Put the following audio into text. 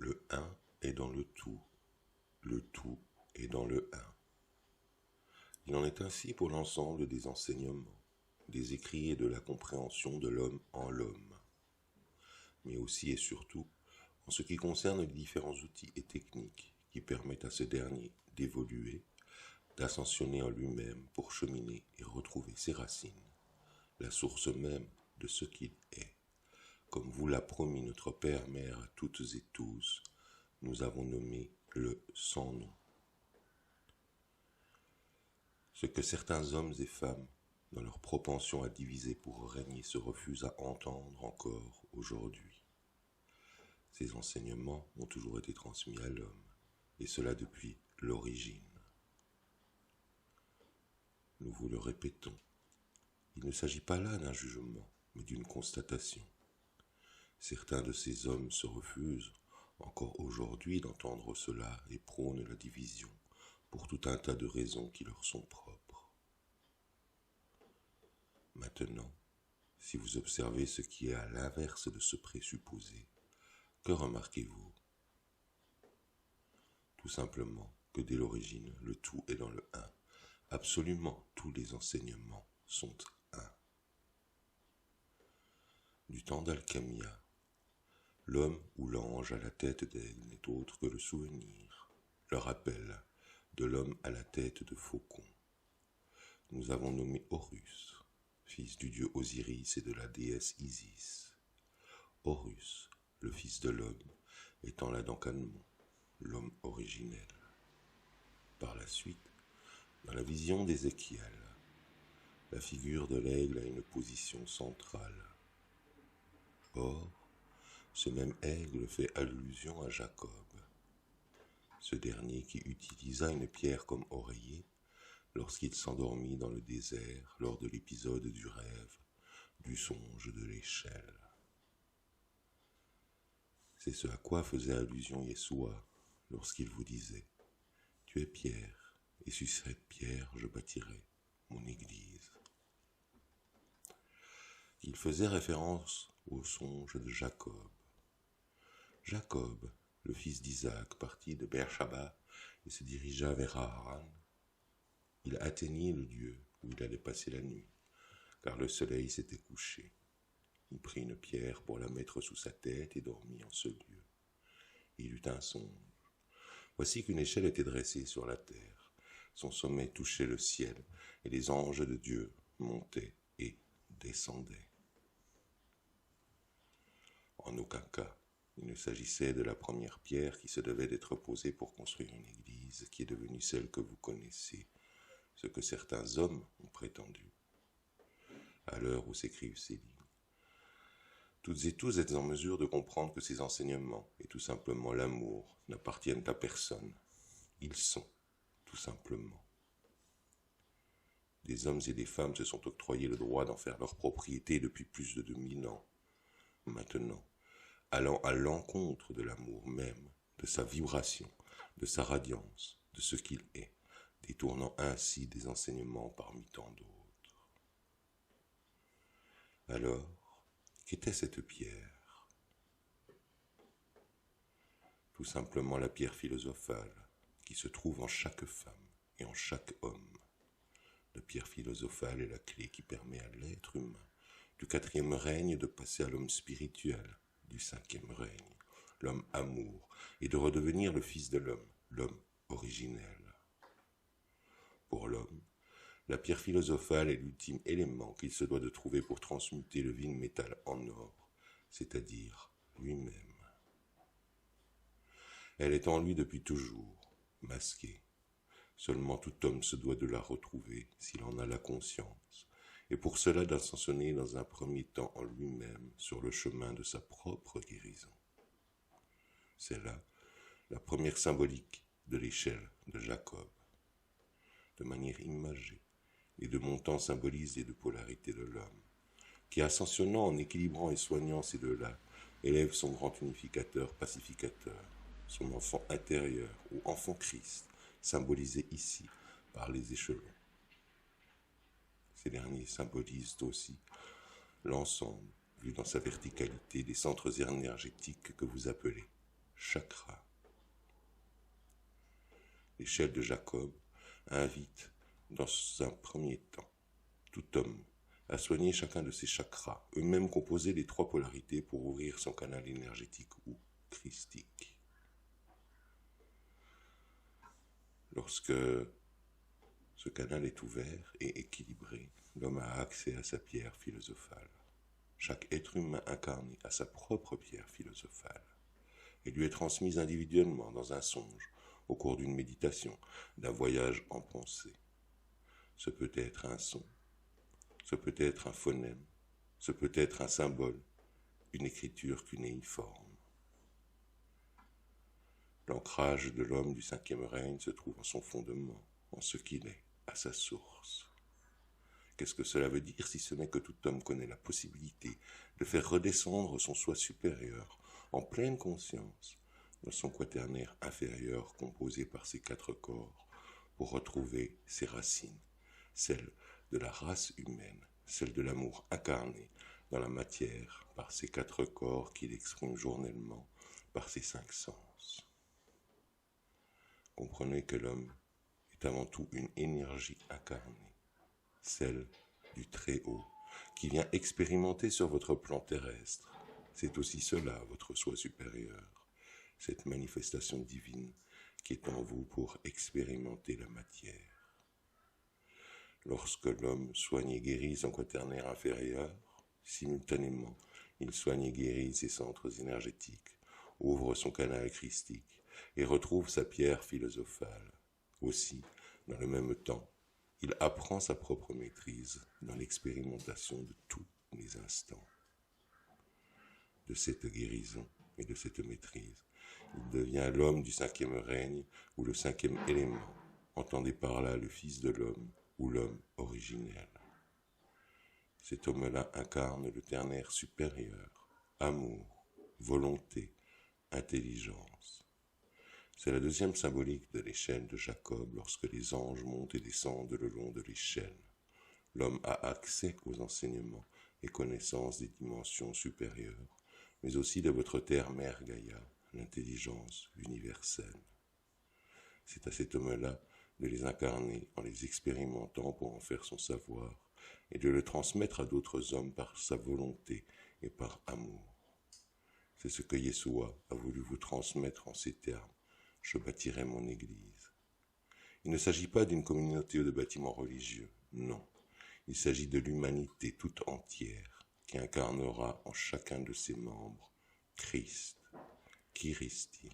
Le un est dans le tout est dans le un. Il en est ainsi pour l'ensemble des enseignements, des écrits et de la compréhension de l'homme en l'homme, mais aussi et surtout en ce qui concerne les différents outils et techniques qui permettent à ce dernier d'évoluer, d'ascensionner en lui-même pour cheminer et retrouver ses racines, la source même de ce qu'il est. Comme vous l'a promis notre Père Mère à toutes et tous, nous avons nommé le sans nom. Ce que certains hommes et femmes, dans leur propension à diviser pour régner, se refusent à entendre encore aujourd'hui. Ces enseignements ont toujours été transmis à l'homme, et cela depuis l'origine. Nous vous le répétons, il ne s'agit pas là d'un jugement, mais d'une constatation. Certains de ces hommes se refusent encore aujourd'hui d'entendre cela et prônent la division pour tout un tas de raisons qui leur sont propres. Maintenant, si vous observez ce qui est à l'inverse de ce présupposé, que remarquez-vous? Tout simplement que dès l'origine, le tout est dans le un. Absolument tous les enseignements sont un. Du temps d'Alcamia, l'homme ou l'ange à la tête d'aigle n'est autre que le souvenir, le rappel de l'homme à la tête de faucon. Nous avons nommé Horus, fils du dieu Osiris et de la déesse Isis. Horus, le fils de l'homme, étant là d'Ankhanmon, l'homme originel. Par la suite, dans la vision d'Ézéchiel, la figure de l'aigle a une position centrale. Or, ce même aigle fait allusion à Jacob, ce dernier qui utilisa une pierre comme oreiller lorsqu'il s'endormit dans le désert lors de l'épisode du rêve, du songe de l'échelle. C'est ce à quoi faisait allusion Yeshua lorsqu'il vous disait « Tu es pierre, et sur cette pierre je bâtirai mon église ». Il faisait référence au songe de Jacob. Jacob, le fils d'Isaac, partit de Beersheba et se dirigea vers Haran. Il atteignit le lieu où il allait passer la nuit, car le soleil s'était couché. Il prit une pierre pour la mettre sous sa tête et dormit en ce lieu. Il eut un songe. Voici qu'une échelle était dressée sur la terre. Son sommet touchait le ciel, et les anges de Dieu montaient et descendaient. En aucun cas, il ne s'agissait de la première pierre qui se devait d'être posée pour construire une église qui est devenue celle que vous connaissez, ce que certains hommes ont prétendu. À l'heure où s'écrivent ces lignes, toutes et tous êtes en mesure de comprendre que ces enseignements, et tout simplement l'amour, n'appartiennent à personne. Ils sont, tout simplement. Des hommes et des femmes se sont octroyés le droit d'en faire leur propriété depuis plus de 2000 ans. Maintenant, allant à l'encontre de l'amour même, de sa vibration, de sa radiance, de ce qu'il est, détournant ainsi des enseignements parmi tant d'autres. Alors, qu'était cette pierre? Tout simplement la pierre philosophale qui se trouve en chaque femme et en chaque homme. La pierre philosophale est la clé qui permet à l'être humain du 4e règne de passer à l'homme spirituel, du 5e règne, l'homme amour, et de redevenir le fils de l'homme originel. Pour l'homme, la pierre philosophale est l'ultime élément qu'il se doit de trouver pour transmuter le vil métal en or, c'est-à-dire lui-même. Elle est en lui depuis toujours, masquée. Seulement tout homme se doit de la retrouver s'il en a la conscience, et pour cela d'ascensionner dans un premier temps en lui-même sur le chemin de sa propre guérison. C'est là la première symbolique de l'échelle de Jacob. De manière imagée, les deux montants symbolisent les deux polarités de l'homme, qui ascensionnant en équilibrant et soignant ces deux-là, élève son grand unificateur, pacificateur, son enfant intérieur ou enfant Christ, symbolisé ici par les échelons. Ces derniers symbolisent aussi l'ensemble, vu dans sa verticalité, des centres énergétiques que vous appelez chakras. L'échelle de Jacob invite, dans un premier temps, tout homme à soigner chacun de ses chakras, eux-mêmes composés des 3 polarités pour ouvrir son canal énergétique ou christique. Lorsque ce canal est ouvert et équilibré, l'homme a accès à sa pierre philosophale. Chaque être humain incarné a sa propre pierre philosophale et lui est transmise individuellement dans un songe, au cours d'une méditation, d'un voyage en pensée. Ce peut être un son, ce peut être un phonème, ce peut être un symbole, une écriture cunéiforme. L'ancrage de l'homme du 5e règne se trouve en son fondement, en ce qu'il est, à sa source. Qu'est-ce que cela veut dire si ce n'est que tout homme connaît la possibilité de faire redescendre son soi supérieur en pleine conscience dans son quaternaire inférieur composé par ses 4 corps pour retrouver ses racines, celles de la race humaine, celles de l'amour incarné dans la matière par ses 4 corps qu'il exprime journellement par ses 5 sens. Comprenez que l'homme est avant tout une énergie incarnée, celle du Très-Haut, qui vient expérimenter sur votre plan terrestre. C'est aussi cela, votre soi supérieur, cette manifestation divine qui est en vous pour expérimenter la matière. Lorsque l'homme soigne et guérit son quaternaire inférieur, simultanément, il soigne et guérit ses centres énergétiques, ouvre son canal christique et retrouve sa pierre philosophale. Aussi, dans le même temps, il apprend sa propre maîtrise dans l'expérimentation de tous les instants. De cette guérison et de cette maîtrise, il devient l'homme du 5e règne ou le 5e élément, entendez par là le Fils de l'homme ou l'homme originel. Cet homme-là incarne le ternaire supérieur, amour, volonté, intelligence. C'est la 2e symbolique de l'échelle de Jacob lorsque les anges montent et descendent le long de l'échelle. L'homme a accès aux enseignements et connaissances des dimensions supérieures, mais aussi de votre terre-mère Gaïa, l'intelligence universelle. C'est à cet homme-là de les incarner en les expérimentant pour en faire son savoir et de le transmettre à d'autres hommes par sa volonté et par amour. C'est ce que Yeshua a voulu vous transmettre en ces termes. Je bâtirai mon église. Il ne s'agit pas d'une communauté ou de bâtiments religieux, non. Il s'agit de l'humanité toute entière qui incarnera en chacun de ses membres Christ, Christi.